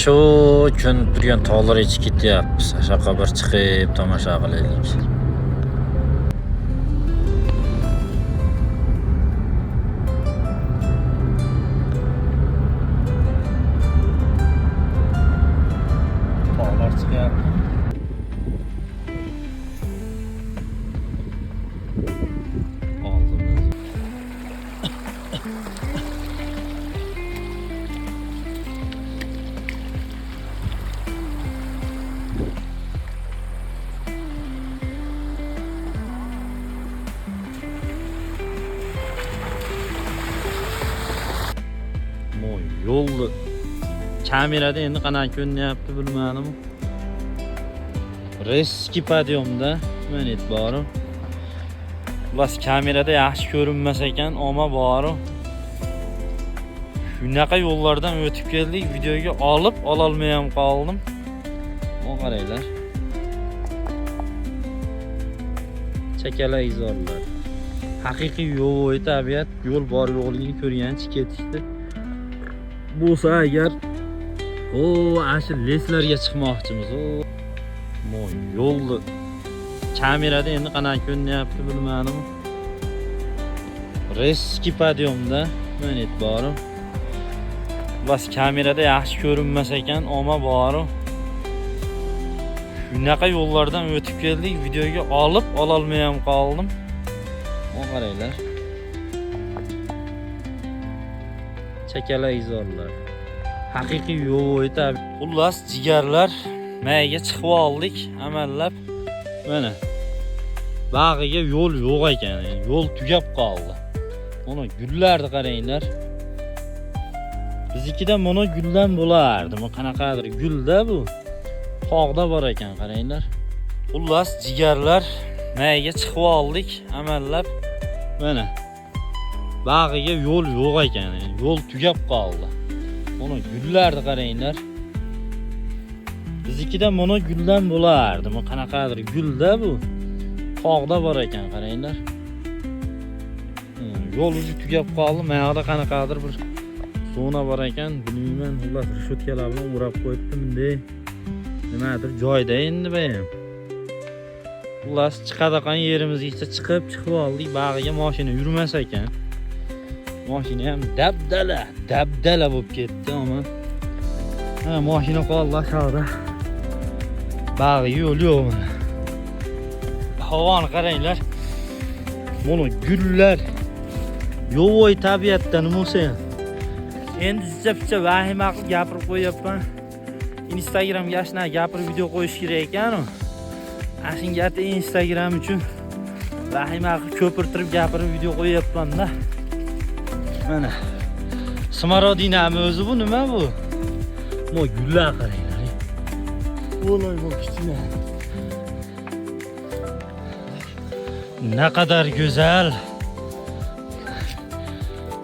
Shu kun turgan tog'lar ichib ketyapmiz. Aşaqa bir chiqib tomosha qilaylik. Tog'lar chiqyapti. Yo'lni kamerada endi qanaqa ko'rinyapti bilmadim. Reski podyomda men e'tiborim. Bas kamerada yaxshi ko'rinmas ekan, ammo bori. Shunaqa yo'llardan o'tib keldik, videoga olib ololmay ham qoldim. Mana qaranglar. Chakala izorlar. Haqiqiy yo'l tabiat, yo'l bor yo'qligini ko'rgancha ketishdi. Bo'lsa agar asl leslarga chiqmoqchimiz. Mo'y yo'lni kamerada endi qanaqa ko'rinyapti bilmadim. Reski podyomda men e'tiborim. Bas kamerada yaxshi ko'rinmas ekan, ammo bori. Shunaqa yo'llardan o'tib keldik, videoga olib ololmay ham qoldim. Mana qaranglar. Chakala izorlar. Haqiqiy yo'l tabi. Xullas jigarlar, mayga chiqib oldik, amallab. Mana bag'iga yo'l yo'q ekan, yo'l tugab qoldi. Mana gullarni qaranglar. Biznikida mana guldan bo'lardi. Mana qanaqadir gulda bu. Tog'da bor ekan, qaranglar. Xullas jigarlar, mayga chiqib oldik, amallab. Mana bag'iga yo'l yo'q ekan, yo'l tugab qoldi. Mana gullarni qaranglar. Biznikida mana guldan bo'lardi. Mana qanaqadir gulda bu. Tog'da bor ekan, qaranglar. Yo'l uzi tugab qoldi. Mayog'da qanaqadir bir zona bor ekan, bilmayman. Xullas rishotkalar bilan o'rab qo'yibdi bunday. Nimadir joyda endi men. Xullas chiqadigan yerimizga chiqib oldik. Bag'iga mashina yurmas ekan. Mashina ham dabdala bo'lib ketdi, ammo mashina qoldi aşağıda. Bag'i yo'l yo'q. Havoni qaranglar. Mana gullar. Yo'voy tabiatdan bo'lsa. Endi sizcha vahima qilib gapirib qo'yapman. Instagramga ashna gapirib video qo'yish kerak ekan. Ashingati Instagram uchun vahima qilib ko'pirtirib gapirib video qo'yapman-da. Mana Smarodinami o'zi bu, nima bu? Mo gullar qaranglar. Vo'loy bu kichkina. Ne kadar güzel.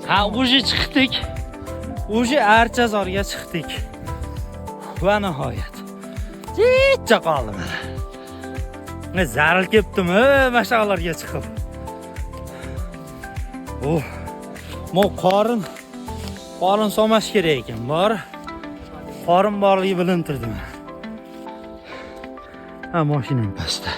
Ha, uje chiqdik. Uje Archazorga chiqdik. Va nihoyat. Jicha qoldim. Ne zaril ketdim, mashaqlarga chiqib. Mo qorin somash kerak ekan, bor. Qorin borligi bilintirdim. Ha, mashinam pastda.